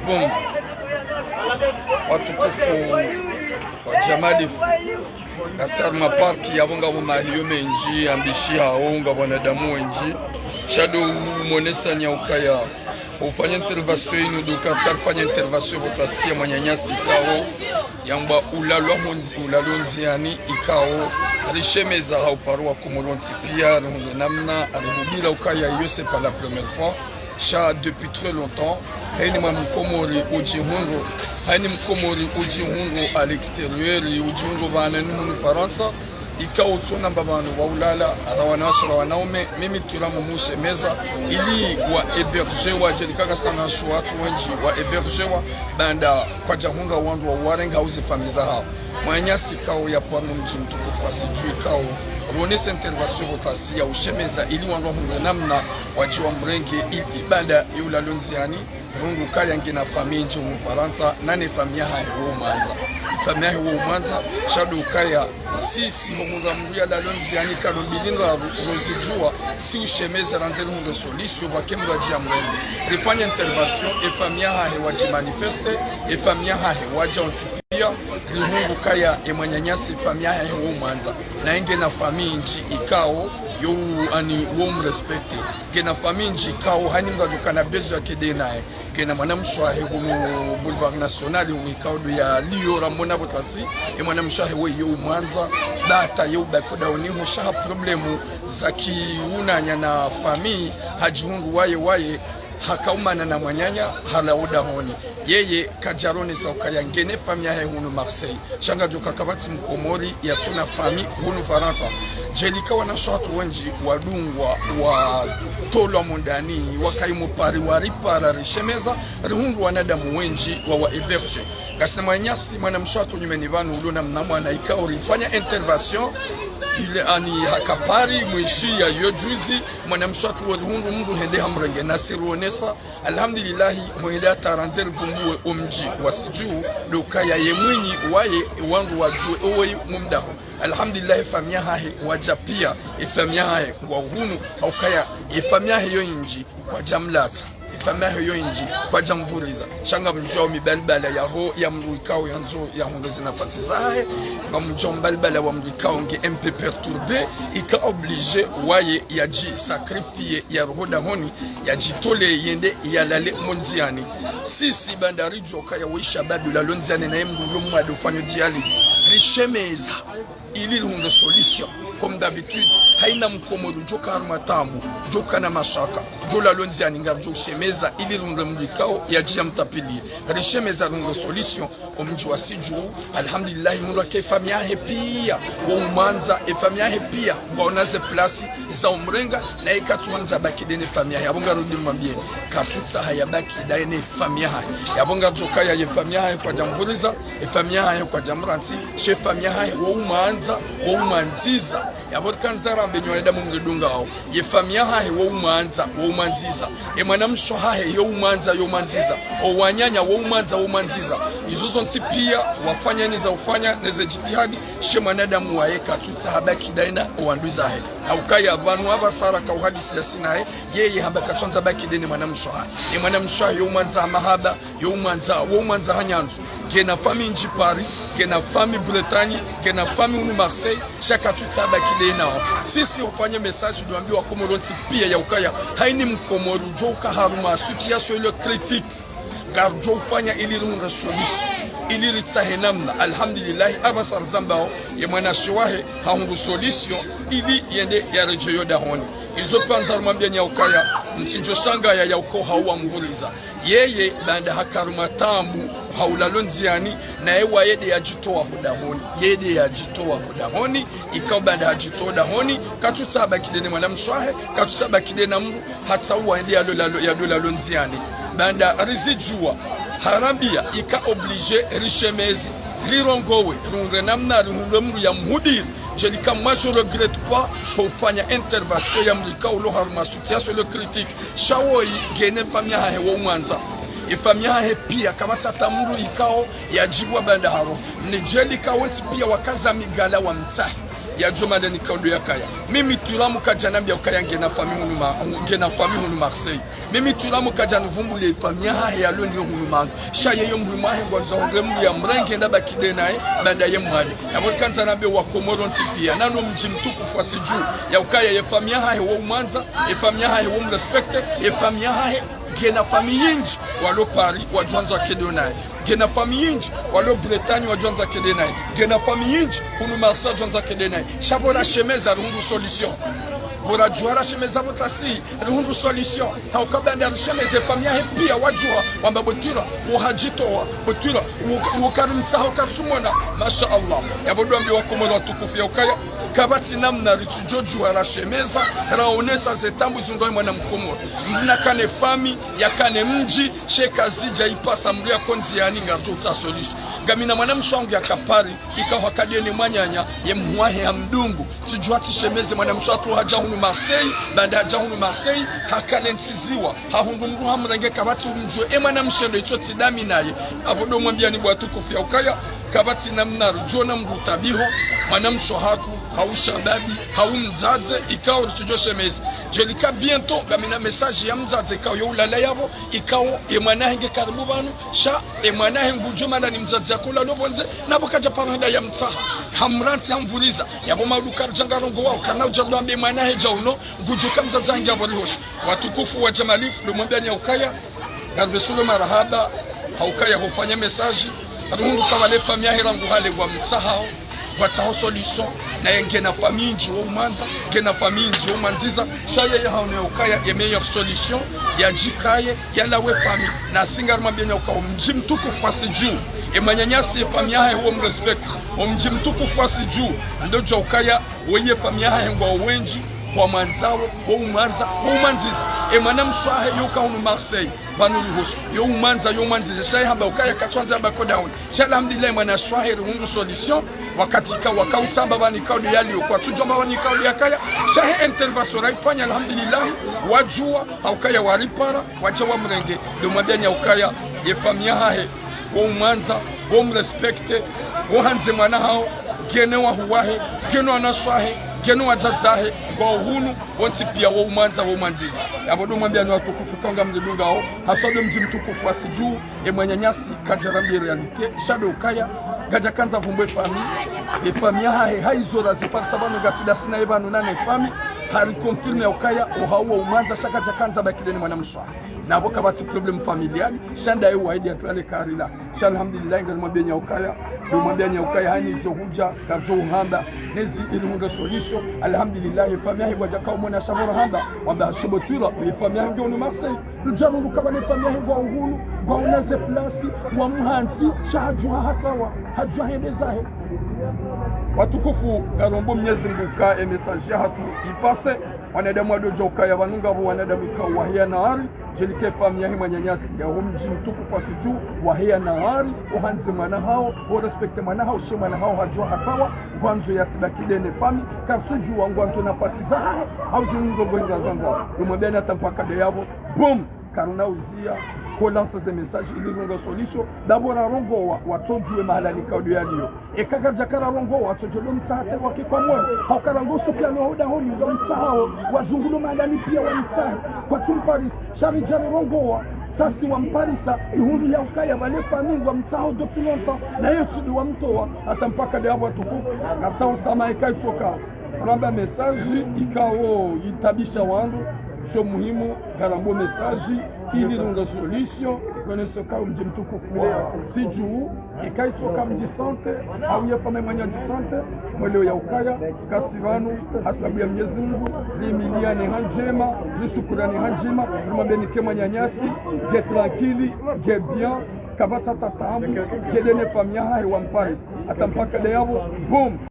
Bon, watukufu wa jamadi kasar maparki yabonga bumahiyo menji ambishi haonga wanadamu wenji shado monesa nyaukaya ufanya intervention inu duka fanya intervention botasia manyanyasi kao yamba ulalo nziani ikao alishemeza hauparwa kumulonsi pia namna alibila ukaya yose pas la première fois cha depuis très longtemps haini mcomori ujihungo haini mcomori ujihungo à l'extérieur ujihungo bana nu Faransa ikao tsona babanu wa wulalo arawanashra wanaume mimi tulamu mushe meza ili wa héberger wa jelika sana shwatu wenji wa héberger wa banda kwa jahunga wandu wa warenga uzi famiza hao mwanyasi kao ya pwanu mjini tukufu asijui kao Ronesa intervention botasi ya ushemeza ili wandu hungu namna wajiwa mrenge ibada yulalo nziani rungu kaya ngina famille nje mu Faransa nane familia hayo manza familia hayo manza shado kaya sisi munga mbuya la nziani kalombilinda rozijua si ushemeza ranzeli hungu solution bakemura jia mrenge rifanya intervention e familia hayo waji manifeste e familia hayo waji ontipia rihungu kaya emanyanyasi familia hayo manza na inge na famille nji ikao yo ani wom respecte gena famille nji kao hani mgajukana bezo yake denae gena mwanamshwahe mu boulevard national ikao do ya liyo ramona botasi e mwanamshwahe we yo mwanza data yo bakoda uniho sha problemu zaki unanya na famille hajungu waye hakaumana na mwanyanya halauda honi yeye kajarone sauka ya ngene familia ya hunu Marseille shanga joka kabati mcomori ya tuna famille hunu Faransa jelika wana shatu wenji wadungwa wa tolo mondani wakaimu pari waripara rishemeza rihungu wanadamu wenji wa héberge kasna mwanyasi mwana mshatu nyumeni vanu ulona mnamwana ikao rifanya intervention ile ani hakapari mwishi ya yojuzi mwanamshatu wa hungu mungu hende hamrenge nasiruonesa alhamdulillah mwele ataranzer vumbuwe omji wasiju dokaya yemwinyi waye wangu wajue owe mumdaho alhamdulillah famia hahe wajapia famia hahe wa hunu haukaya famia hahe yoinji wajamlata famia hahe yoinji wajamvuriza shanga mjao mibalbala yaho ya mruikao yanzo ya hongezi nafasi zahe mjao mbalbala wa mruikao nge mp perturbe ika oblige waye yaji sakrifie ya rohoda honi yaji tole yende yalale monziani sisi bandari joka ya wisha badu la lonziani na mrulo mwado fanyo dialyse rishemeza ili hunde solution comme d'habitude haina mcomori joka armatambu joka na mashaka jola lonziani ngarjo shemeza ili hunde mrikao yaji ya mtapili rishemeza hunde solution omji wa siju alhamdulillah mura ke famia hepia wa umanza e famia hepia ngona ze place za umrenga na ikatuanza bakidene famia yabonga rudi mwambie katutsa haya baki daine famia yabonga joka ya famia kwa jamvuriza e famia kwa jamranti che famia wa umanza wa umanziza yabokanzara mbenyo da mumdungao ye famia wa umanziza e mwanamsho yo umanziza o wanyanya wa umanziza izuzo pia wafanya niza ufanya neze jitihadi she mwanadamu wae katutsa habaki daina owanduza he aukaya banu abasara ka uhadisi la sinae yeye habaka tonza baki deni mwanamshoha ni mwanamshoha yo manza mahaba yo manza hanyanzu gena fami nji Paris gena fami Bretagne gena fami unu Marseille shaka tutsa baki dena sisi ufanye message duambiwa Comores pia ya ukaya haini mcomori joka haruma situation le critique garjo ufanya ili runga solution ili ritsahe namna alhamdulillah abasar zambao ya mwana shiwahe haungu solution ili yende ya rejeyo da honi izo panzar mambia nyaukaya mtijo shanga ya uko hawa mvuliza yeye banda hakaruma tambu haulalo nziani na ewa yede ya jitoa hudahoni ikaw banda hajitoa dahoni katutsaba kidene mwana mshwahe katutsaba kidene mru hatsawa yede ya dolalo nziani banda rizijua harambia ika oblige richemezi lirongowe runge namna rungemru ya mhudiri jelika moi je regrette pas pour faire intervention ya mlika ulo harma situation le critique shawoi gene famia hahe wo mwanza e famia hahe pia kama tatamuru ikao ya jibwa banda haro ni jelika wonti pia wakaza migala wa mtahi ya jomada ni kaudo ya kaya mimi tulamu kajanambia ukaya ngena famille hunu Marseille mimi tulamu kajanu vumbule famille ha ya lo ni hunu mang shaye yo mwimu ha ngwanza ngemu ya mrenge ndaba kidenae banda ye mwali yabo kanza nambe wa Comores nsipia nano mji mtukufu asiju ya ukaya ye famille ha wo umanza ye famille ha wo respecte ye famille ha gena famille yinji walo Paris wajwanza kedonae gena famille yinji walo Bretagne wajwanza kedonae gena famille yinji hunu Marseille wajwanza kedonae shabora shemeza rungu solution bora juara shemeza botasi rungu solution haukabanda shemeza famille pia wajua wamba botira uhajitoa botira ukarimsa ukatsumona masha Allah yabodo ambi wakomolo watukufu ya ukaya kabati namna ritujoju ara shemeza raonesa zetambu zungoi mwana mcomori mna kane fami ya kane mji sheka zija ipasa mria konzi ya ninga tuta solution gamina mwana mshwangu ya kapari ikawa kadeni mwanyanya ye mwahe ya mdungu tijuati shemeze mwana mshwatu haja hunu Marseille banda haja hunu Marseille hakane ntiziwa hahundu mru hamrenge kabati umjue mwana mshendo ito tidami naye abodo mwambia ni bwatukufu ya ukaya kabati namna rujona mrutabiho mwana mshohaku hau chababi hau mzadze ikao ritujo shemeze jelika bientôt gamina message ya mzadze ikao yo wulalo yabo ikao emwana henge karibu banu sha emwana hengu jumana ni mzadze akula lobonze nabo kaja paranda ya mtsaha hamransi hamvuliza yabo maduka jangarongo wao kana ujalo ambe emwana heja uno gujuka mzadze hangi yabo rihoshi watukufu wa jamalifu lumwambia nyaukaya karbesulo marahaba haukaya hufanya message adungu kawale famia herangu hale wa mtsahao wataho solution na ngena famille nji wo umanza ngena famille nji wo manziza shaye ya haone ukaya ye meilleure solution ya jikaye ya lawe famille na singarma benya ukao mji mtukufu asiju emanyanyasi famille ha wo respect mji mtukufu asiju ndojo ukaya weye famille ha ngwa wenji kwa manzao wo umanza wo manziza emana mshwahe yoka hunu Marseille banu lihosh yo umanza yo manziza shaye hamba ukaya katwanza bako down alhamdulillah mwana shwahe rungu solution wakatika wakautamba bani kauli yalio kwa tujomba bani kauli yakaya shahe intervention raifanya alhamdulillah wajua aukaya waripara wajawa mrenge de mwabenya ukaya ye famille hahe wo umanza wo respecte wo hanze mwana hao gene wa huwahe gene anaswahe gene wazazahe kwa uhunu wonsi pia wo umanza wo manziza yabodo mwambia ni watukufu tonga mdilunga hao hasado mji mtukufu asiju emanyanyasi kajarambi realite shabe ukaya gaja kanza vumbwe famille famille hahe haizora zipata sabano gasida sina ebanu nane famille hari confirme ukaya ohawo umanza shaka jakanza bakideni mwana mshwa nabo kabati problem familial shanda yewa haidi atlale karila alhamdulillah ngal mwambia ukaya do mwambia ukaya hani zohuja kazo hamba nezi ilunga solution alhamdulillah famille waja ka mwana shamora hamba wamba shobotula famille ndio no Marseille njalo lukabane famille ngwa uhulu ngwa unaze place wa muhanti shahajwa hakawa hajwa hendezahe watukufu garombo mnyezi mbuka message hatu ipase wanadamu wadojo ukaya wanunga bo wanadamu ka wahia naari jelike famille hima nyanyasi ya mji mtukufu asiju wahia naari uhanze mwana hao o respect mwana hao shema na hao hajwa hakawa kwanzo ya tibakidene famille kapsuju wangwanzo nafasi za hao zingo bonga zanza umwambia tampaka de yabo boom karuna uzia ko lance ce message ilunga solution d'abord arongo watojwe mahalani kaudio yalio ekaka jakara rongo watojodo msahate wake kwa moyo haukarango sukia no hoda honi ndo msahao wazungulo mahalani pia wa msaha kwa Paris sharijana rongo sasi wa mparisa ihundu ya ukaya wale famille wa msahao depuis longtemps na yetu wa mtoa atampaka de abo tukufu na sawa sama ikai soka ramba message ikao itabisha wandu sio muhimu garambo message ili lunga solution kwenye soka mji mtukufu wa siju ikaitoka mji sante au ya fama manya mji sante mweleo ya ukaya kasivanu asabu ya Mwenyezi Mungu ni miliani hanjema ni shukrani hanjema mwambeni kema nyanyasi get tranquille get bien kabasa tatambu gedene famia hai wa Paris atampaka de yabo boom